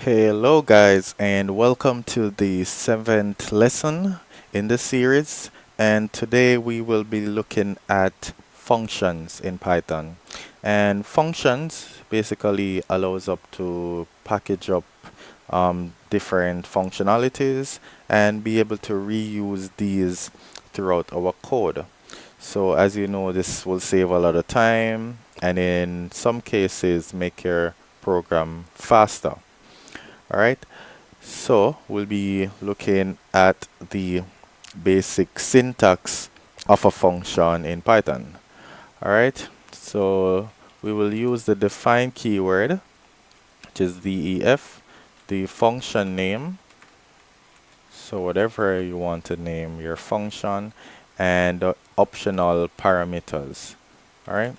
Hello guys, and welcome to the 7th lesson in the series, and today we will be looking at functions in Python. And functions basically allows up to package up different functionalities and be able to reuse these throughout our code. So as you know, this will save a lot of time and in some cases make your program faster. All right, so we'll be looking at the basic syntax of a function in Python. All right, so we will use the define keyword, which is def, the function name, so whatever you want to name your function, and optional parameters. All right,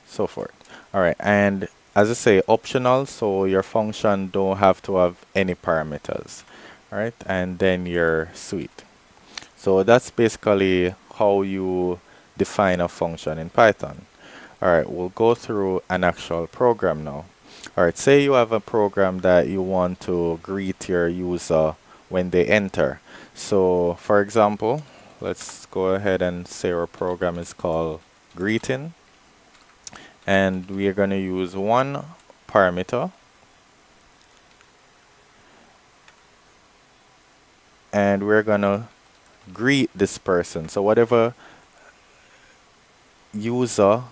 so forth. All right, and as I say, optional, so your function don't have to have any parameters. All right, and then you're sweet. So that's basically how you define a function in Python. All right, we'll go through an actual program now. All right, say you have a program that you want to greet your user when they enter. So for example, let's go ahead and say our program is called greeting. And we are going to use one parameter, and we're going to greet this person. So whatever user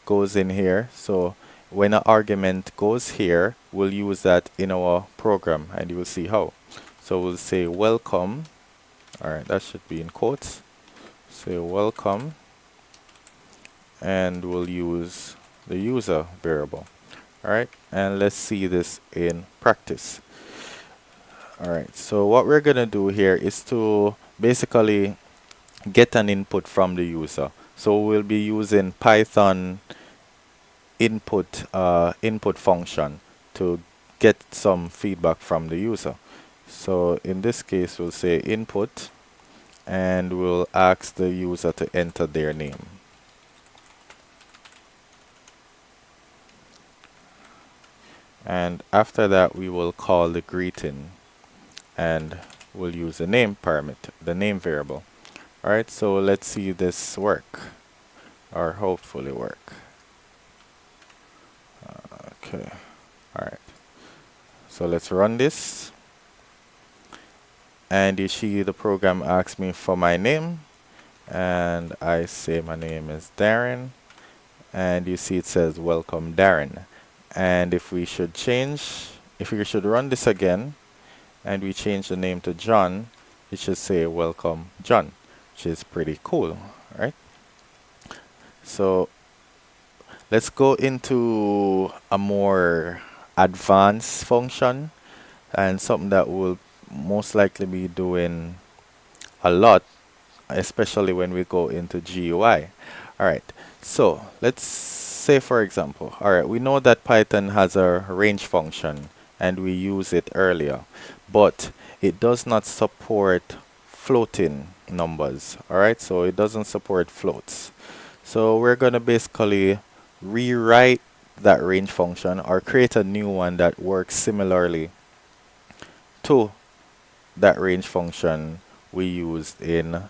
goes in here, so when an argument goes here, we'll use that in our program, and you will see how. So we'll say welcome. All right, that should be in quotes. Say welcome, and we'll use the user variable. All right, and let's see this in practice. All right, so what we're going to do here is to basically get an input from the user. So we'll be using Python input function to get some feedback from the user. So in this case, we'll say input, and we'll ask the user to enter their name. And after that, we will call the greeting, and we'll use the name parameter, the name variable. All right, so let's see this work, or hopefully work. Okay, all right. So let's run this. And you see the program asks me for my name, and I say my name is Darren, and you see it says welcome Darren. And if we should run this again, and we change the name to John, it should say welcome John, which is pretty cool, right? So let's go into a more advanced function, and something that we'll most likely be doing a lot, especially when we go into GUI. All right, so let's say for example, all right, we know that Python has a range function and we use it earlier, but it does not support floating numbers. All right, so it doesn't support floats. So we're going to basically rewrite that range function or create a new one that works similarly to that range function we used in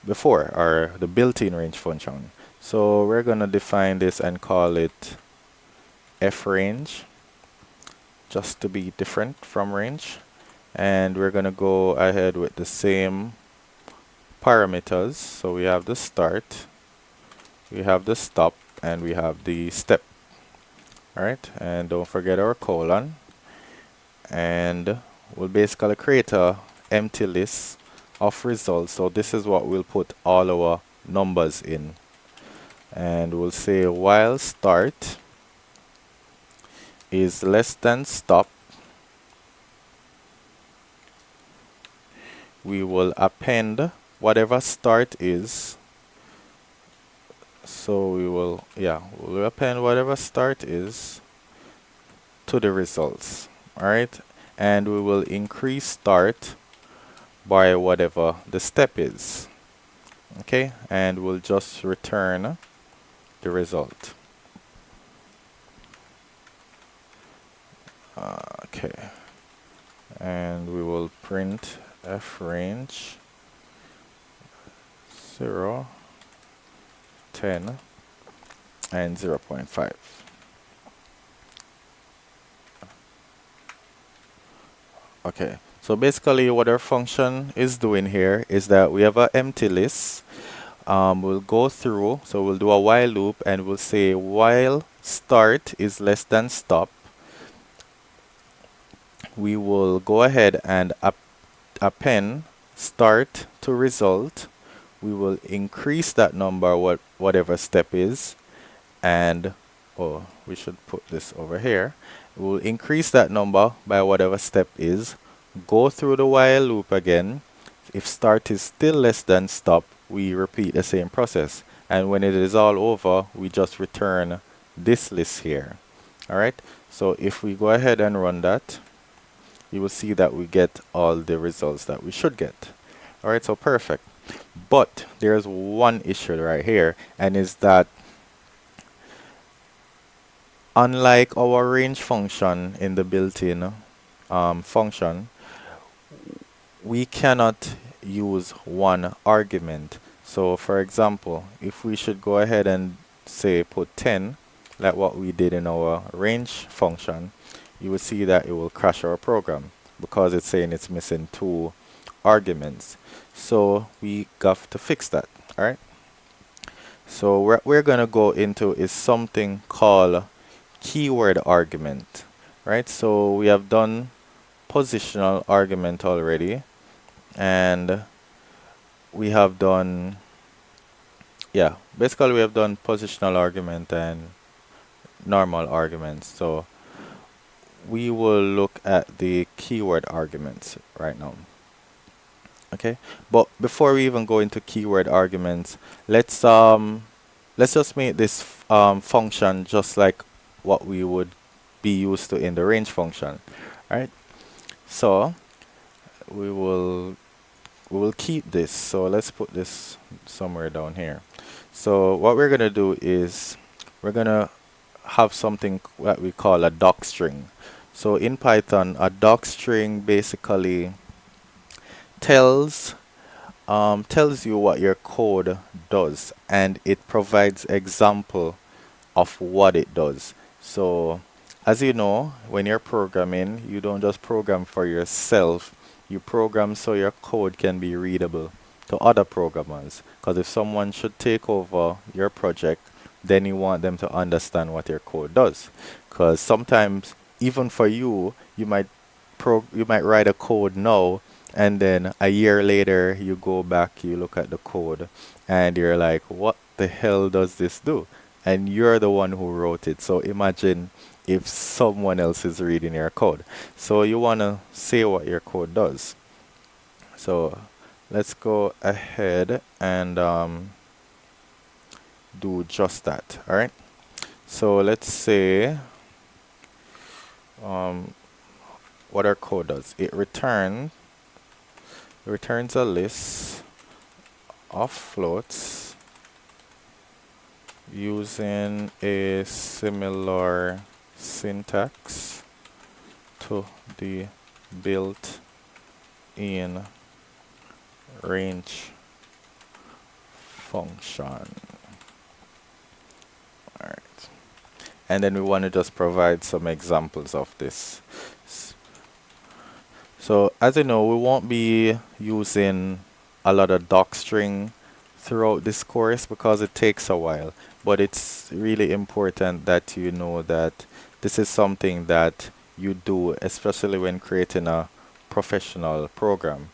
before, or the built-in range function. So we're going to define this and call it fRange, just to be different from range. And we're going to go ahead with the same parameters. So we have the start, we have the stop, and we have the step. All right, and don't forget our colon. And we'll basically create a empty list of results. So this is what we'll put all our numbers in. And we'll say while start is less than stop, we will append whatever start is. So we'll append whatever start is to the results. All right, and we will increase start by whatever the step is. Okay, and we'll just return the result. Okay, and we will print f range 0, 10, and 0.5. Okay, so basically what our function is doing here is that we have an empty list. We'll go through, so we'll do a while loop and we'll say while start is less than stop. We will go ahead and append start to result. We will increase that number whatever step is, and oh, we should put this over here. We'll increase that number by whatever step is, go through the while loop again. If start is still less than stop, we repeat the same process, and when it is all over, we just return this list here. Alright, so if we go ahead and run that, you will see that we get all the results that we should get. Alright, so perfect. But there's one issue right here, and is that unlike our range function in the built-in function, we cannot use one argument. So for example, if we should go ahead and say put 10, like what we did in our range function, you will see that it will crash our program because it's saying it's missing 2 arguments. So we got to fix that. Alright, so what we're going to go into is something called keyword argument. Right, so we have done positional argument already, and we have done, yeah, basically we have done positional argument and normal arguments. So we will look at the keyword arguments right now. Okay, but before we even go into keyword arguments, let's just make this function just like what we would be used to in the range function. Alright, so we will keep this. So let's put this somewhere down here. So what we're gonna do is we're gonna have something that we call a DocString. So in Python, a DocString basically tells you what your code does, and it provides example of what it does. So as you know, when you're programming, you don't just program for yourself, you program so your code can be readable to other programmers. Because if someone should take over your project, then you want them to understand what your code does. Because sometimes, even for you, you might write a code now, and then a year later you go back, you look at the code, and you're like, what the hell does this do? And you're the one who wrote it. So imagine if someone else is reading your code. So you want to say what your code does. So let's go ahead and do just that. All right, so let's say what our code does. It returns a list of floats using a similar syntax to the built-in range function. Alright, and then we want to just provide some examples of this. So as you know, we won't be using a lot of DocString throughout this course because it takes a while, but it's really important that you know that this is something that you do, especially when creating a professional program.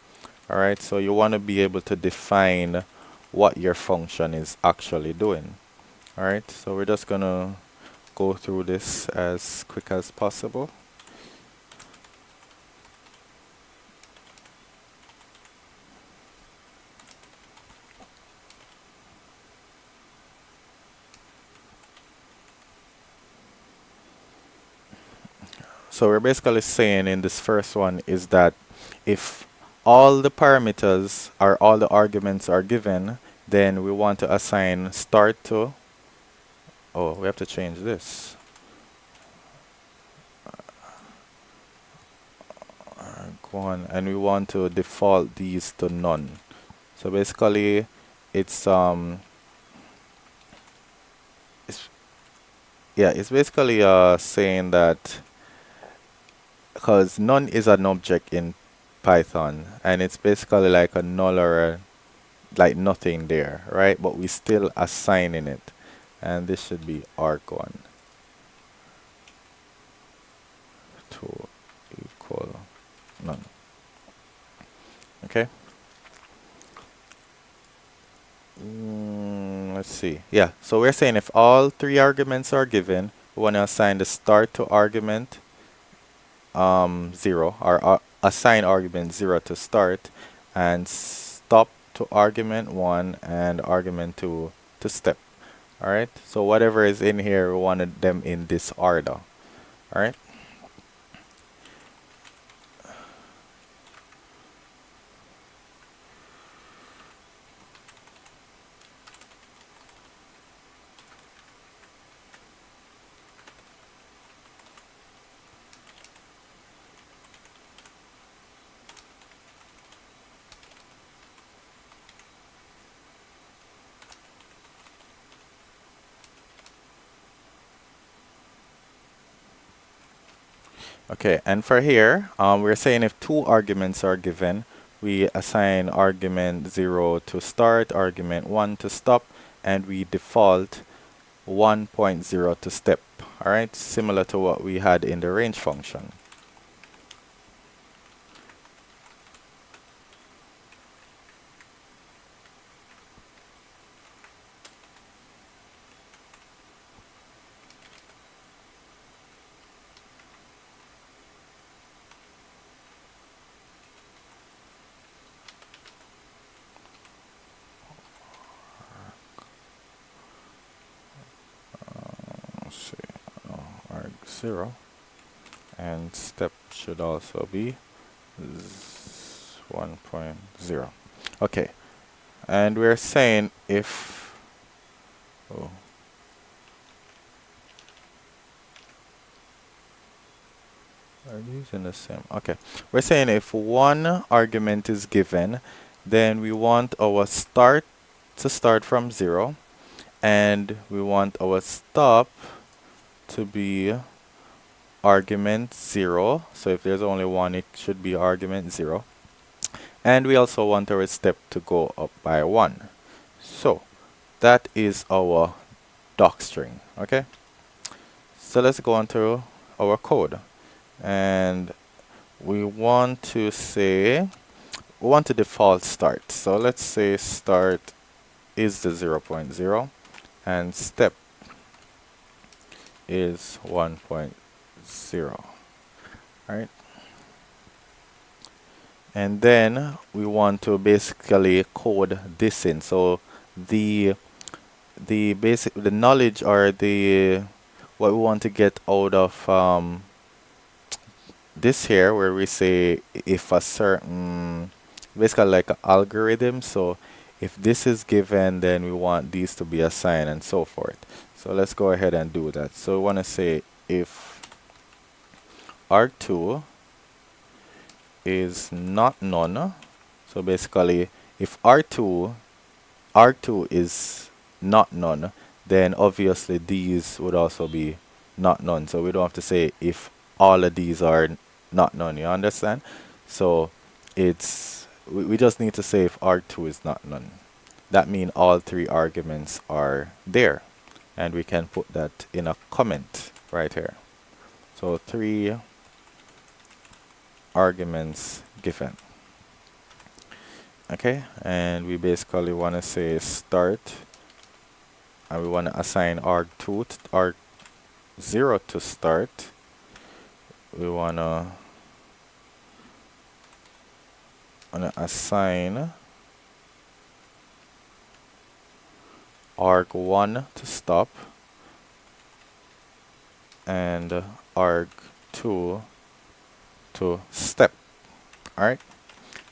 Alright, so you want to be able to define what your function is actually doing. Alright, so we're just going to go through this as quick as possible. So we're basically saying in this first one is that if all the parameters or all the arguments are given, then we want to assign start to, oh, we have to change this. arg1, and we want to default these to none. So basically it's it's basically saying that because none is an object in Python, and it's basically like a null or like nothing there, right? But we still assigning it, and this should be arg1 to equal none. Okay. Let's see. Yeah, so we're saying if all three arguments are given, we want to assign the start to argument 0, or assign argument 0 to start, and stop to argument 1 and argument 2 to step. Alright, so whatever is in here, we wanted them in this order. Alright. Okay, and for here, we're saying if two arguments are given, we assign argument 0 to start, argument 1 to stop, and we default 1.0 to step. Alright, similar to what we had in the range function. Let's see, arg0, and step should also be 1.0. Okay, and we're saying if are these in the same? Okay, we're saying if one argument is given, then we want our start to start from 0, and we want our stop to be argument 0. So if there's only one, it should be argument 0. And we also want our step to go up by 1. So that is our DocString. Okay, so let's go on to our code, and we want to say we want to default start. So let's say start is the 0.0 and step is 1.0. Right, and then we want to basically code this in. So the knowledge, or the what we want to get out of this here, where we say if a certain, basically like an algorithm. So if this is given, then we want these to be assigned and so forth. So let's go ahead and do that. So we want to say if arg2 is not none. So basically if arg2 is not none, then obviously these would also be not none. So we don't have to say if all of these are not none, you understand? So we just need to say if arg2 is not none. That means all three arguments are there, and we can put that in a comment right here. So 3 arguments given. Okay, and we basically want to say start, and we want to assign arg2 to arg0 to start. We want to assign arg1 to stop, and arg2 to step. Alright,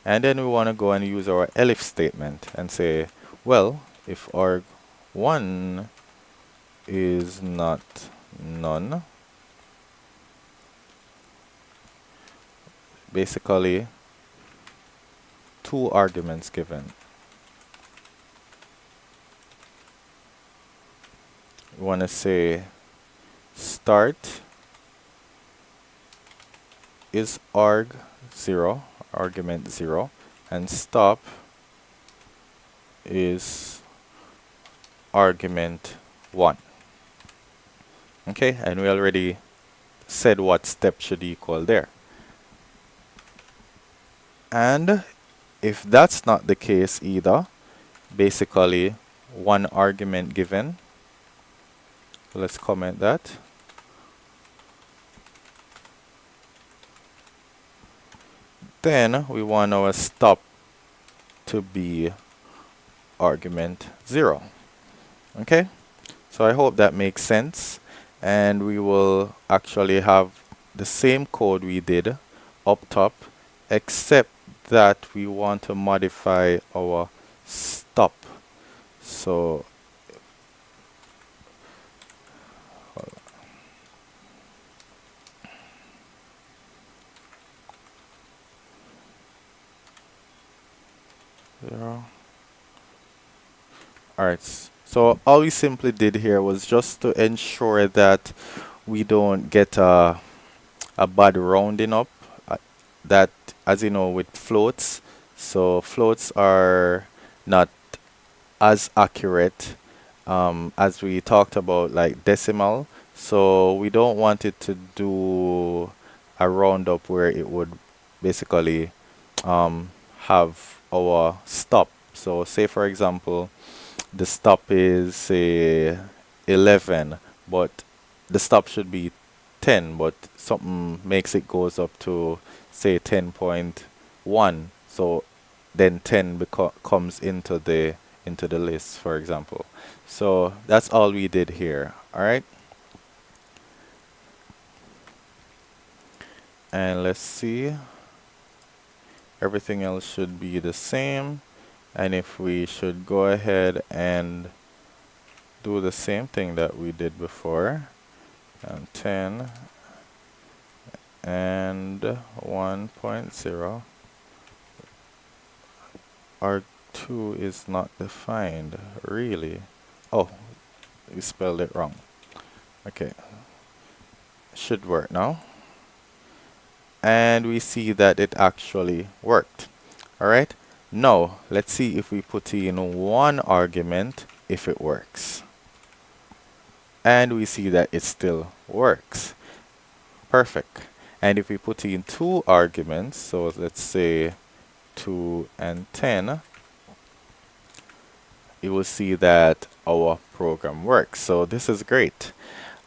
and then we want to go and use our elif statement and say, well, if arg1 is not none, basically two arguments given. We want to say start is arg0, argument 0, and stop is argument 1. Okay, and we already said what step should equal there. And if that's not the case either, basically one argument given, let's comment that. Then we want our stop to be argument 0. Okay, so I hope that makes sense, and we will actually have the same code we did up top, except that we want to modify our stop. So zero. Alright, so all we simply did here was just to ensure that we don't get a bad rounding up, that, as you know, with floats, so floats are not as accurate as we talked about, like decimal, so we don't want it to do a roundup where it would basically have our stop. So say for example the stop is say 11, but the stop should be 10, but something makes it goes up to say 10.1, so then 10 comes into the list, for example. So that's all we did here. All right, and let's see, everything else should be the same, and if we should go ahead and do the same thing that we did before, 10 and 1.0, R2 is not defined, really. Oh, we spelled it wrong. Okay, should work now. And we see that it actually worked. All right, now let's see if we put in one argument if it works. And we see that it still works. Perfect. And if we put in two arguments, so let's say 2 and 10, you will see that our program works. So this is great.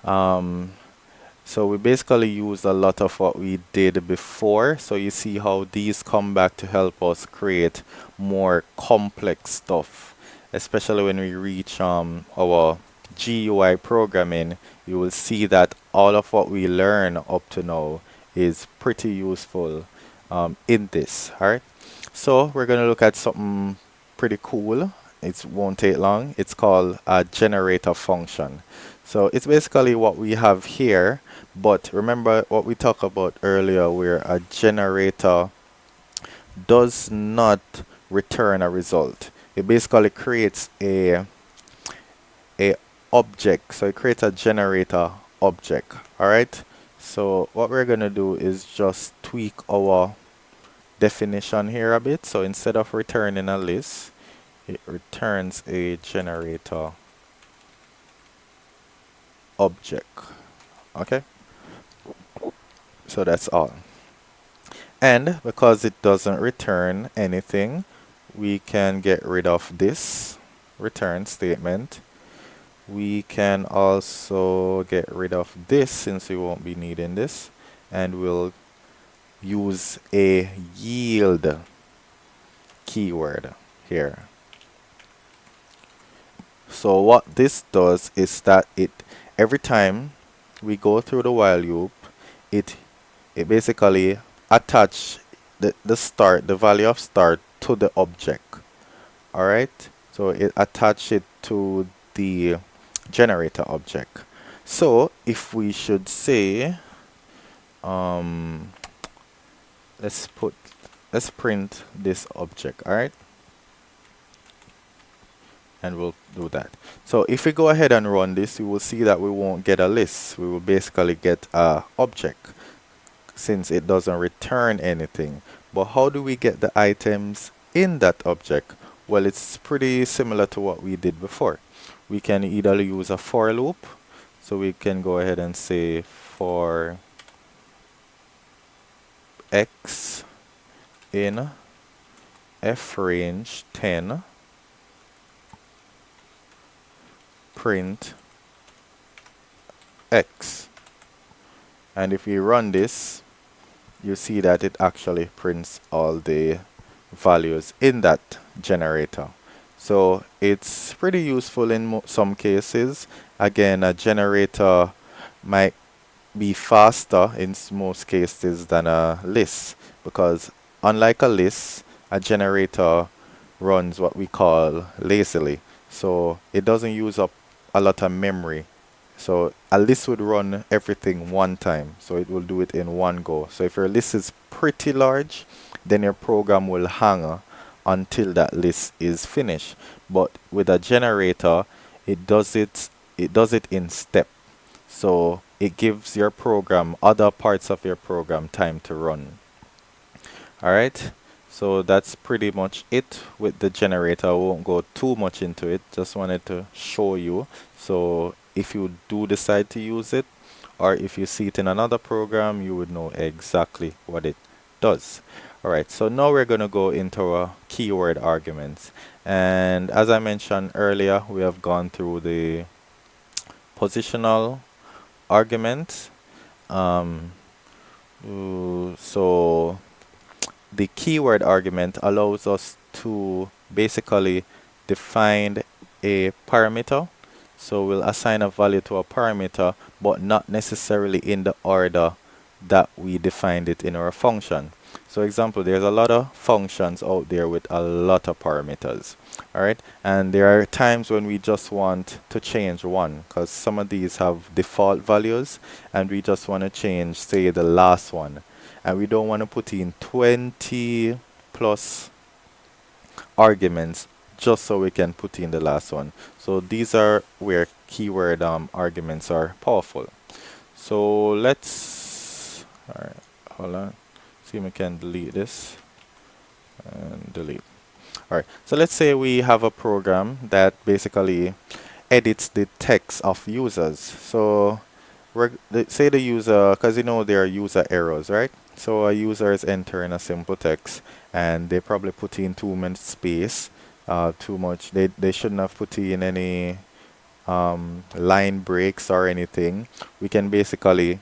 So we basically used a lot of what we did before. So you see how these come back to help us create more complex stuff, especially when we reach our GUI programming. You will see that all of what we learn up to now is pretty useful in this. All right, so we're going to look at something pretty cool. It won't take long. It's called a generator function. So it's basically what we have here, but remember what we talked about earlier, where a generator does not return a result. It basically creates a object. So it creates a generator object. All right, so what we're going to do is just tweak our definition here a bit. So instead of returning a list, it returns a generator object. Okay, so that's all. And because it doesn't return anything, we can get rid of this return statement. We can also get rid of this, since we won't be needing this, and we'll use a yield keyword here. So what this does is that every time we go through the while loop, it basically attach the value of start to the object. All right, so it attach it to the generator object. So if we should say let's print this object, all right? And we'll do that. So if we go ahead and run this, you will see that we won't get a list. We will basically get a object since it doesn't return anything. But how do we get the items in that object? Well, it's pretty similar to what we did before. We can either use a for loop. So we can go ahead and say for x in f range 10 print x. And if we run this, you see that it actually prints all the values in that generator. So it's pretty useful in some cases. Again, a generator might be faster in most cases than a list, because unlike a list, a generator runs what we call lazily. So it doesn't use up a lot of memory. So a list would run everything one time, so it will do it in one go. So if your list is pretty large, then your program will hang until that list is finished. But with a generator, it does it in step. So it gives your program, other parts of your program, time to run. All right. So that's pretty much it with the generator. I won't go too much into it. Just wanted to show you. So if you do decide to use it, or if you see it in another program, you would know exactly what it does. All right. So now we're going to go into our keyword arguments. And as I mentioned earlier, we have gone through the positional argument. Um, so the keyword argument allows us to basically define a parameter. So we'll assign a value to a parameter, but not necessarily in the order that we defined it in our function. So example, there's a lot of functions out there with a lot of parameters. All right, and there are times when we just want to change one, because some of these have default values and we just want to change, say, the last one, and we don't want to put in 20 plus arguments just so we can put in the last one. So these are where keyword arguments are powerful. So let's, all right, hold on, see if we can delete this and delete. All right, so let's say we have a program that basically edits the text of users. So say the user, because you know there are user errors, right? So a user is entering a simple text and they probably put in too much space, too much. They shouldn't have put in any line breaks or anything. We can basically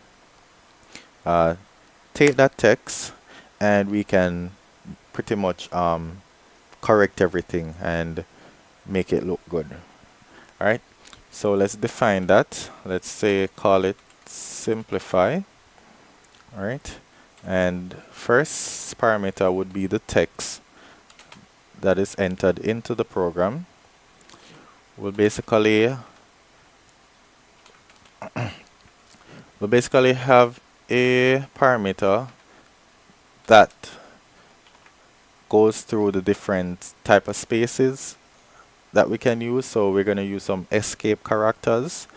take that text and we can pretty much correct everything and make it look good. All right, so let's define that. Let's say call it simplify. All right, and first parameter would be the text that is entered into the program. We'll basically have a parameter that goes through the different type of spaces that we can use. So we're going to use some escape characters.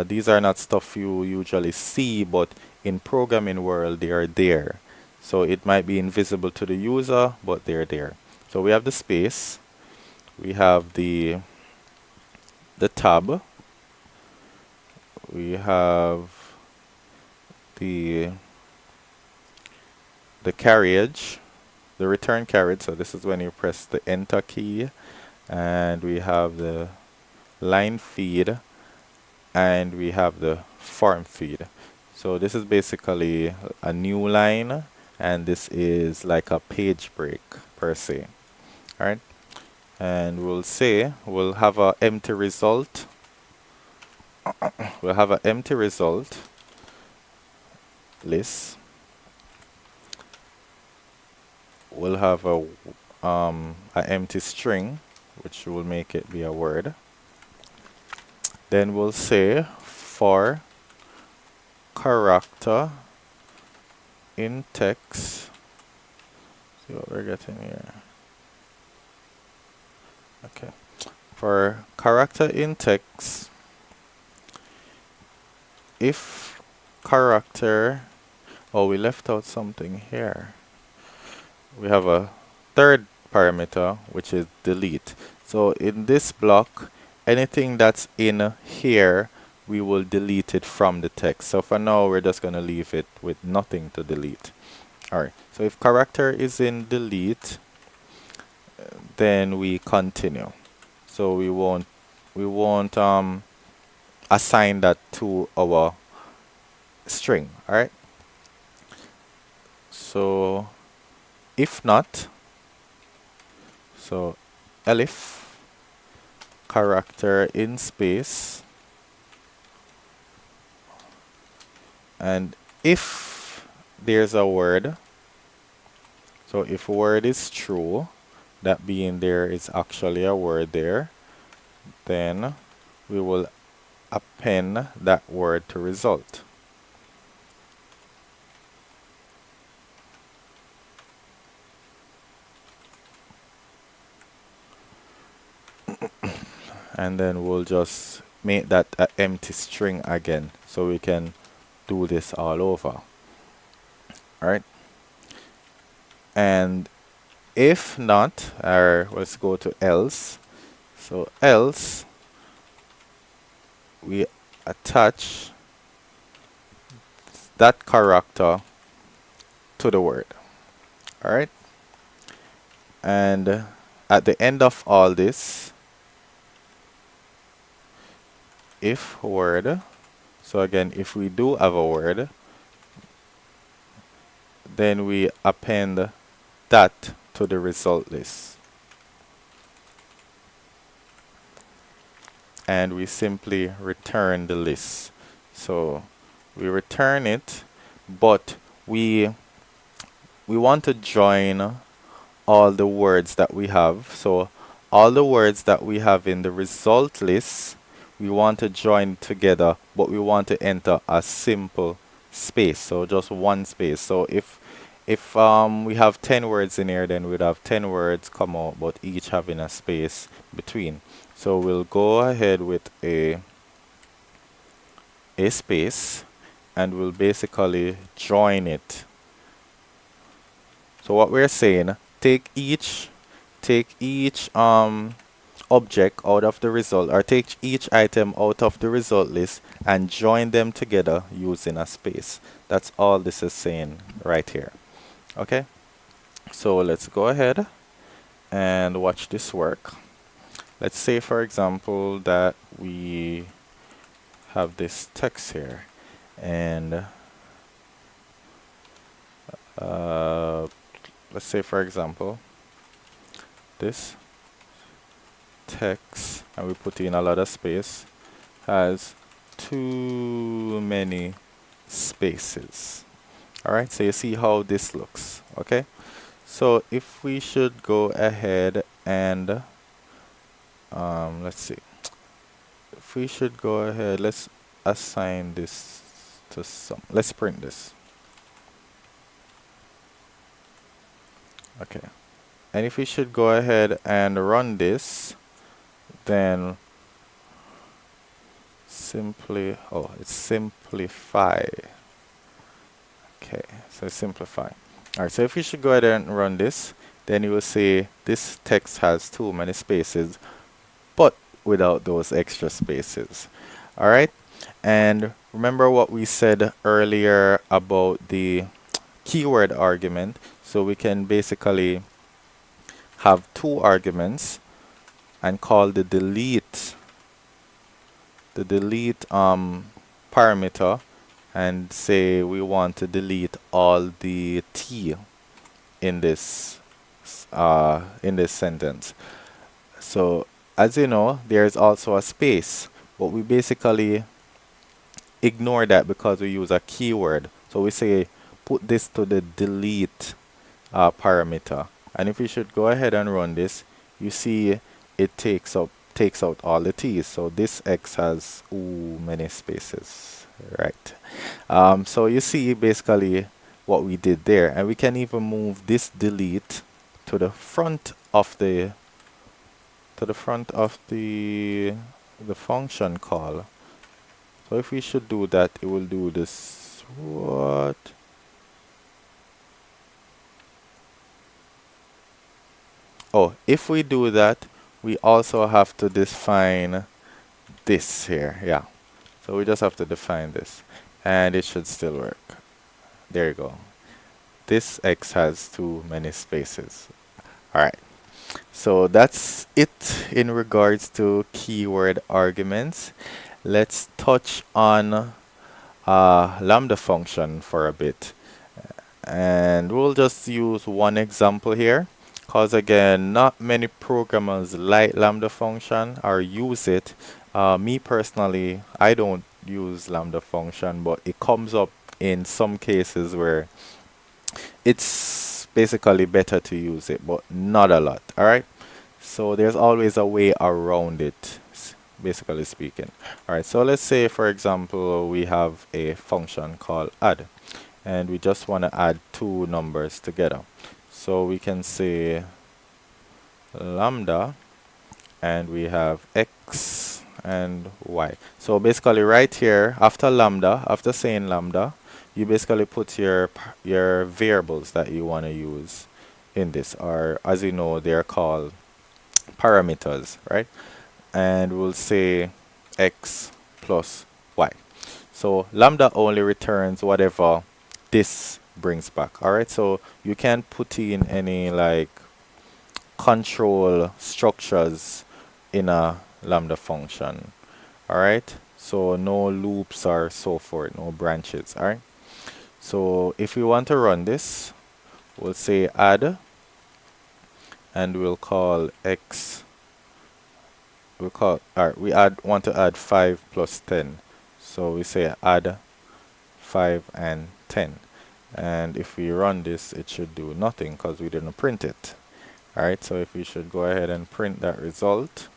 These are not stuff you usually see, but in programming world they are there. So it might be invisible to the user, but they're there. So we have the space, we have the tab, we have the carriage, the return carriage. So this is when you press the enter key, and we have the line feed, and we have the form feed. So this is basically a new line, and this is like a page break per se. All right, and we'll have an empty result. We'll have an empty result list. We'll have an empty string, which will make it be a word. Then we'll say for character in text see what we're getting here. Okay. For character in text, if character, oh, we left out something here. We have a third parameter, which is delete. So in this block, anything that's in here, we will delete it from the text. So for now, we're just going to leave it with nothing to delete. All right. So if character is in delete, then we continue. So we won't assign that to our string. All right. So if not, so elif character in space, and if there's a word, so if word is true, that being there is actually a word there, then we will append that word to result. And then we'll just make that an empty string again, so we can do this all over. All right. And if not, or let's go to else. So else, we attach that character to the word. All right. And at the end of all this, if word, so again, if we do have a word, then we append that to the result list. And we simply return the list. So we return it, but we want to join all the words that we have. So all the words that we have in the result list, we want to join together, but we want to enter a simple space, so just one space. So if we have 10 words in here, then we'd have 10 words come out, but each having a space between. So we'll go ahead with a space, and we'll basically join it. So what we're saying, take each object out of the result, or take each item out of the result list and join them together using a space. That's all this is saying right here. Okay, so let's go ahead and watch this work. Let's say, for example, that we have this text here, and let's say, for example, this text, and we put in a lot of space, has too many spaces. All right, so you see how this looks. Okay, so if we should go ahead and let's see, if we should go ahead, let's assign this to some, let's print this. Okay, and if we should go ahead and run this, then simply, oh, it's simplify. Okay, so simplify. All right, so if you should go ahead and run this, then you will see this text has too many spaces, but without those extra spaces. All right, and remember what we said earlier about the keyword argument. So we can basically have two arguments and call the delete parameter, and say we want to delete all the T in this sentence. So as you know, there is also a space, but we basically ignore that because we use a keyword. So we say put this to the delete parameter, and if we should go ahead and run this, you see it takes out all the T's. So this X has many spaces, right? So you see basically what we did there, and we can even move this delete to the front of the the function call. So if we should do that, it will do this. What? Oh, if we do that, we also have to define this here. Yeah. So we just have to define this, and it should still work. There you go. This X has too many spaces. All right. So that's it in regards to keyword arguments. Let's touch on Lambda function for a bit. And we'll just use one example here. Because again, not many programmers like Lambda function or use it. Me personally, I don't use Lambda function, but it comes up in some cases where it's basically better to use it, but not a lot. All right. So there's always a way around it, basically speaking. All right. So let's say, for example, we have a function called add, and we just want to add two numbers together. So we can say lambda, and we have x and y. So basically right here, after lambda, after saying lambda, you basically put your variables that you want to use in this, or as you know, they're called parameters, right? And we'll say x plus y. So lambda only returns whatever this brings back. All right, so you can't put in any like control structures in a lambda function. All right, so no loops or so forth, no branches. All right, so if we want to run this, we'll say add, and we'll call x. We'll call, all right, want to add 5 plus 10. So we say add 5 and 10. And if we run this, it should do nothing because we didn't print it. All right, so if we should go ahead and print that result,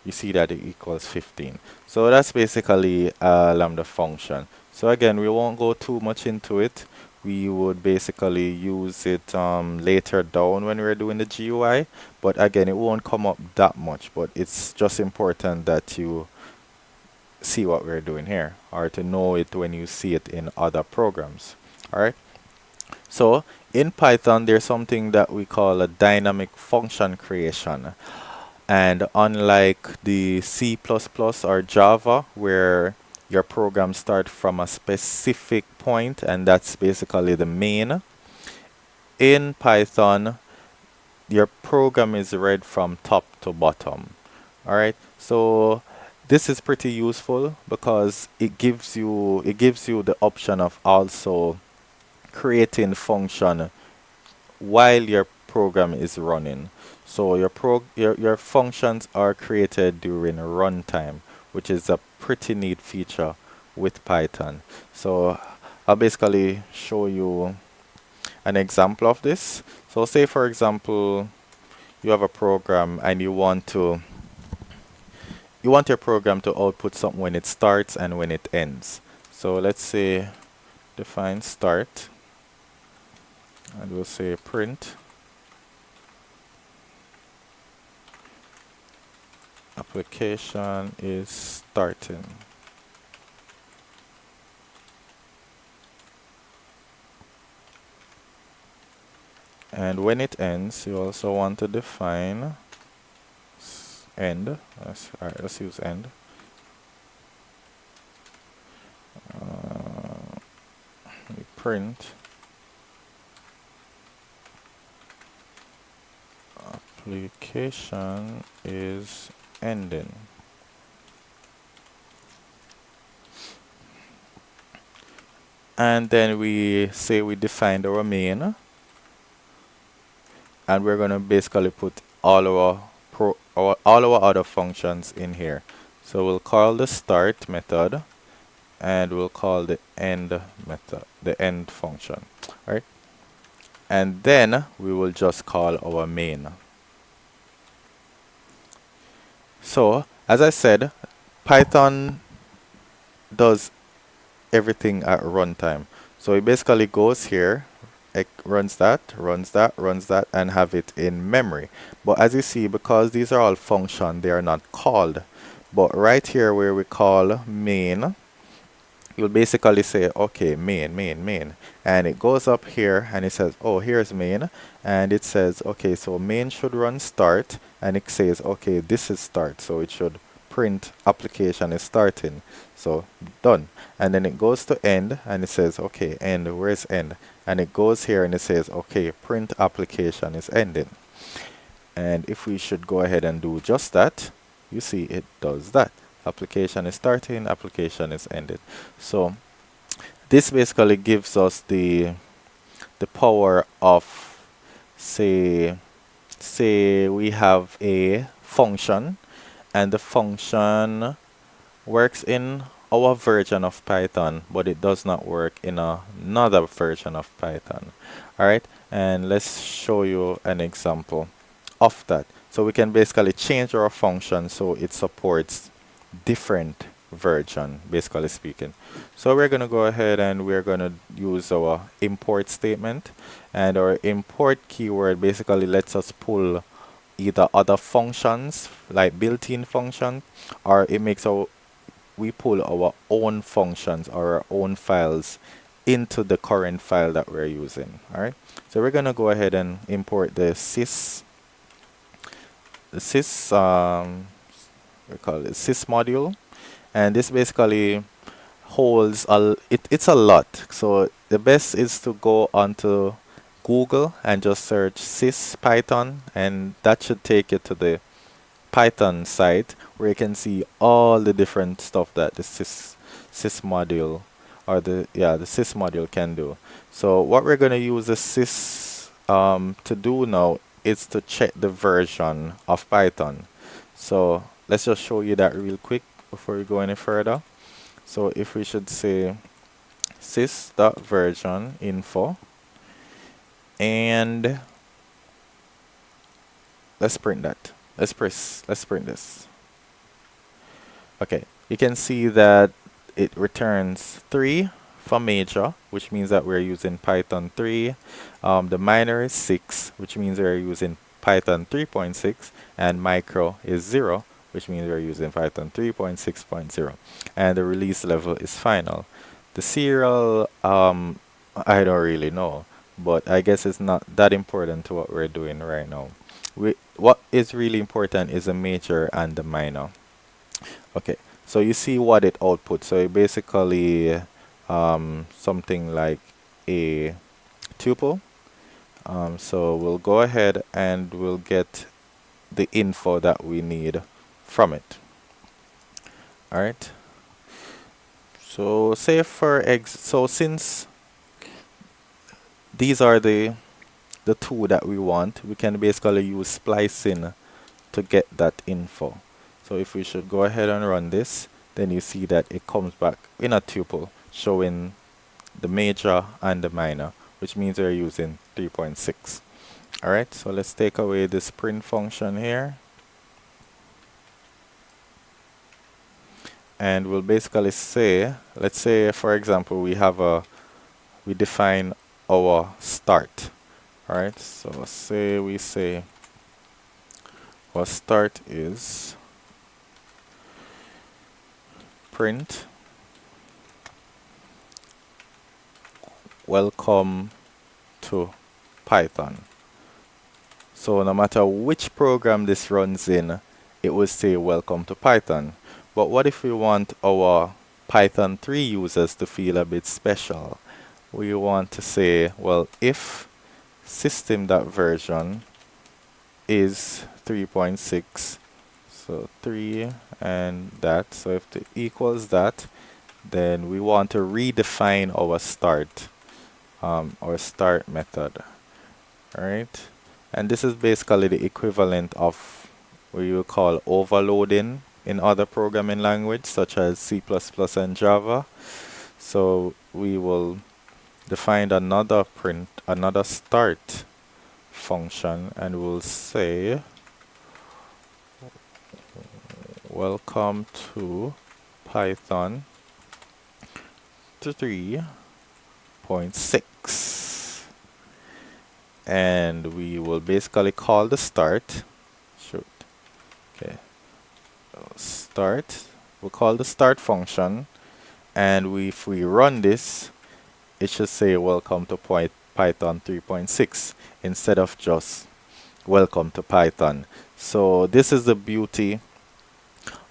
you see that it equals 15. So that's basically a lambda function. So again, we won't go too much into it. We would basically use it later down when we're doing the GUI. But again, it won't come up that much. But it's just important that you see what we're doing here, or to know it when you see it in other programs. All right. So in Python, there's something that we call a dynamic function creation. And unlike the C++ or Java, where your program starts from a specific point, and that's basically the main, in Python, your program is read from top to bottom. All right. So this is pretty useful because it gives you the option of also creating function while your program is running. So your functions are created during runtime, which is a pretty neat feature with Python. So I'll basically show you an example of this. So say for example, you have a program and you want your program to output something when it starts and when it ends. So let's say define start, and we'll say print application is starting. And when it ends, you also want to define end. Let's use end. We print application is ending. And then we say we defined our main, and we're going to basically put all our other functions in here. So we'll call the start method, and we'll call the end method, the end function. All right, and then we will just call our main. So as I said, Python does everything at runtime. So it basically goes here, it runs that, runs that, and have it in memory. But as you see, because these are all function, they are not called. But right here where we call main, you'll basically say, okay, main. And it goes up here and it says, oh, here's main. And it says, okay, so main should run start. And it says, okay, this is start. So it should print application is starting. So done. And then it goes to end and it says, okay, end, where's end? And it goes here and it says, okay, print application is ending. And if we should go ahead and do just that, you see it does that. Application is starting, application is ended. So this basically gives us the power of, say we have a function and the function works in our version of Python, but it does not work in another version of Python. Alright, and let's show you an example of that. So we can basically change our function so it supports different version, basically speaking. So we're going to go ahead and we're going to use our import statement, and our import keyword basically lets us pull either other functions like built-in function, or it makes we pull our own functions or our own files into the current file that we're using. All right, so we're going to go ahead and import the sys we call it sys module, and this basically holds it's a lot. So the best is to go onto Google and just search sys Python, and that should take you to the Python site where you can see all the different stuff that the sys module or the sys module can do. So what we're going to use the sys to do now is to check the version of Python. So let's just show you that real quick before we go any further. So if we should say sys.version info, and let's print that. Let's print this. Okay, you can see that it returns 3 for major, which means that we're using Python 3. The minor is 6, which means we're using Python 3.6, and micro is 0, which means we're using Python 3.6.0. And the release level is final. The serial, I don't really know, but I guess it's not that important to what we're doing right now. What is really important is the major and the minor. Okay, so you see what it outputs. So it basically something like a tuple. So we'll go ahead and we'll get the info that we need from it. All right. So say so since these are the two that we want, we can basically use splicing to get that info. So if we should go ahead and run this, then you see that it comes back in a tuple showing the major and the minor, which means we're using 3.6. Alright, so let's take away this print function here. And we'll basically say, let's say for example we define our start. Alright, so we say our start is print welcome to Python. So no matter which program this runs in, it will say welcome to Python. But what if we want our Python 3 users to feel a bit special? We want to say, well, if system.version is 3.6, so 3 and that, so if it equals that, then we want to redefine our start method. Alright, and this is basically the equivalent of what you call overloading in other programming language such as C++ and Java. So we will define another start function, and we'll say welcome to Python 3.6, and we will basically call the start. Shoot. Okay. Start. We'll call the start function, and if we run this, it should say welcome to Python 3.6 instead of just welcome to Python. So this is the beauty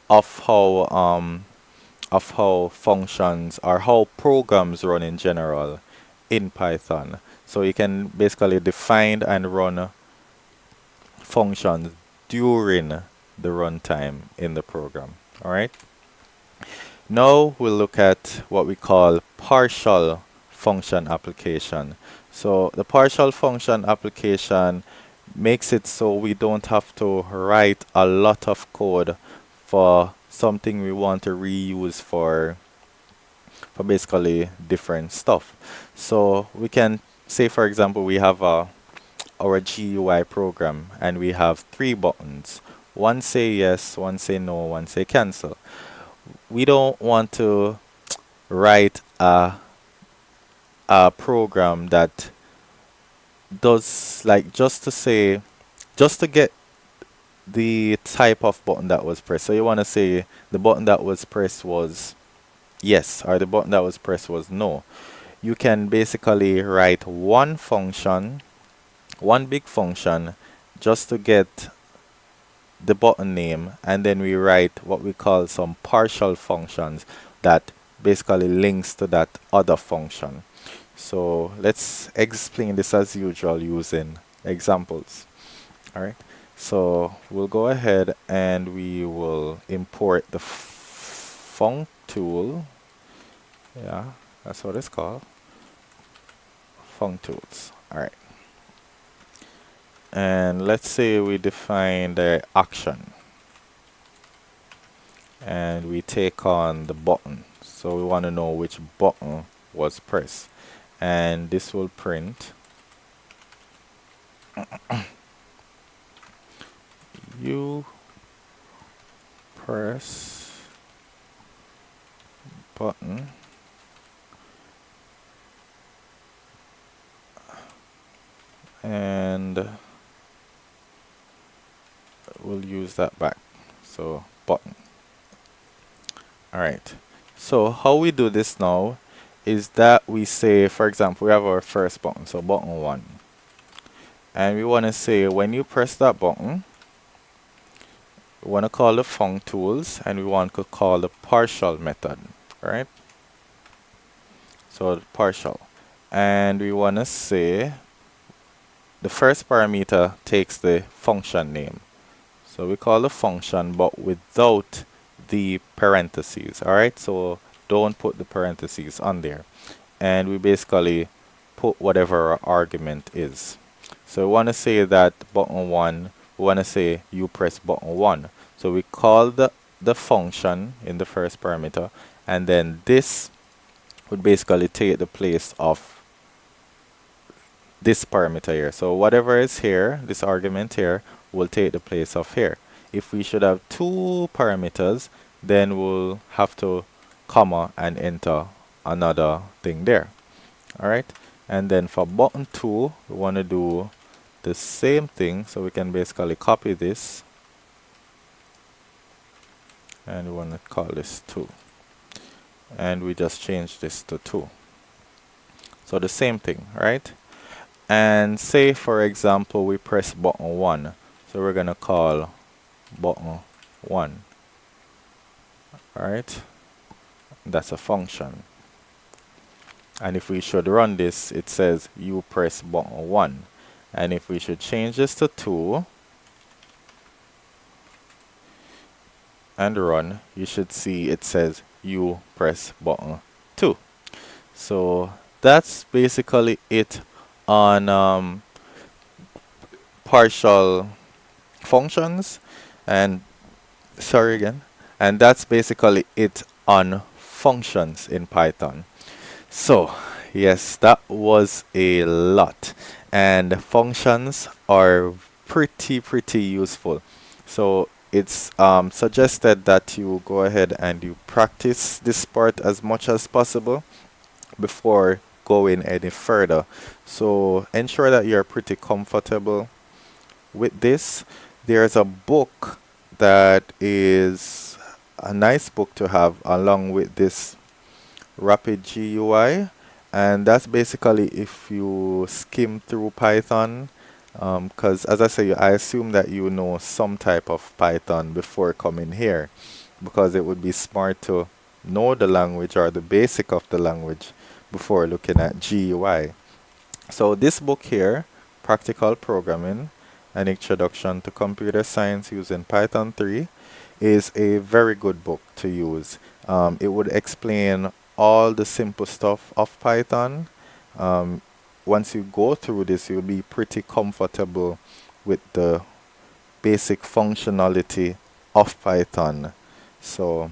of how functions or how programs run in general in Python. So you can basically define and run functions during the runtime in the program. All right. Now we'll look at what we call partial function application. So the partial function application makes it so we don't have to write a lot of code for something we want to reuse for basically different stuff. So we can say, for example, we have our GUI program and we have 3 buttons. One say yes, one say no, one say cancel. We don't want to write a program that does like just to get the type of button that was pressed. So you want to say the button that was pressed was yes, or the button that was pressed was no. You can basically write one function, one big function, just to get the button name, and then we write what we call some partial functions that basically links to that other function. So let's explain this as usual using examples. All right. So we'll go ahead and we will import the func tool. Yeah, that's what it's called. Func tools. All right. And let's say we define the action and we take on the button. So we want to know which button was pressed. And this will print you press button and we'll use that back. So button. All right. So how we do this now is that we say, for example, we have our first button, so button 1. And we want to say when you press that button, we want to call the func tools and we want to call the partial method, right? So the partial. And we want to say the first parameter takes the function name. So we call the function but without the parentheses, all right? So don't put the parentheses on there. And we basically put whatever our argument is. So we want to say that button 1, we want to say you press button 1. So we call the function in the first parameter, and then this would basically take the place of this parameter here. So whatever is here, this argument here, will take the place of here. If we should have 2 parameters, then we'll have to comma and enter another thing there. Alright, and then for button 2, we want to do the same thing. So we can basically copy this and we want to call this 2, and we just change this to 2. So the same thing, right? And say for example we press button 1, so we're gonna call button 1. Alright, that's a function. And if we should run this, it says you press button 1. And if we should change this to 2 and run, you should see it says you press button 2. So that's basically it on partial functions, and sorry again, and that's basically it on functions in Python. So yes, that was a lot, and functions are pretty useful. So it's suggested that you go ahead and you practice this part as much as possible, before going any further. So ensure that you're pretty comfortable with this. There's a book that is a nice book to have along with this Rapid GUI, and that's basically if you skim through Python, because as I say, I assume that you know some type of Python before coming here, because it would be smart to know the language or the basic of the language before looking at GUI. So this book here, Practical Programming, An Introduction to Computer Science Using Python 3, is a very good book to use. It would explain all the simple stuff of Python. Um, Once you go through this, you'll be pretty comfortable with the basic functionality of Python. So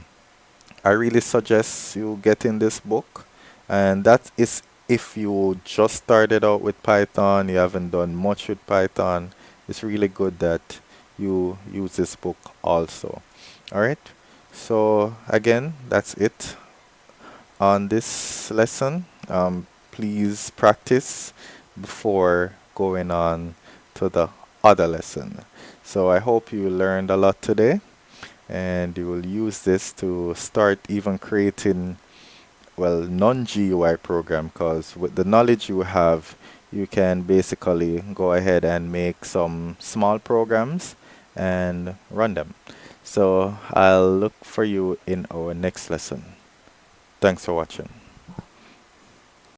I really suggest you getting this book, and that is if you just started out with Python, you haven't done much with Python. It's really good that you use this book also. All right. So again, that's it on this lesson. Please practice before going on to the other lesson. So I hope you learned a lot today, and you will use this to start even creating, well, non-GUI program, because with the knowledge you have, you can basically go ahead and make some small programs and run them. So I'll look for you in our next lesson. Thanks for watching.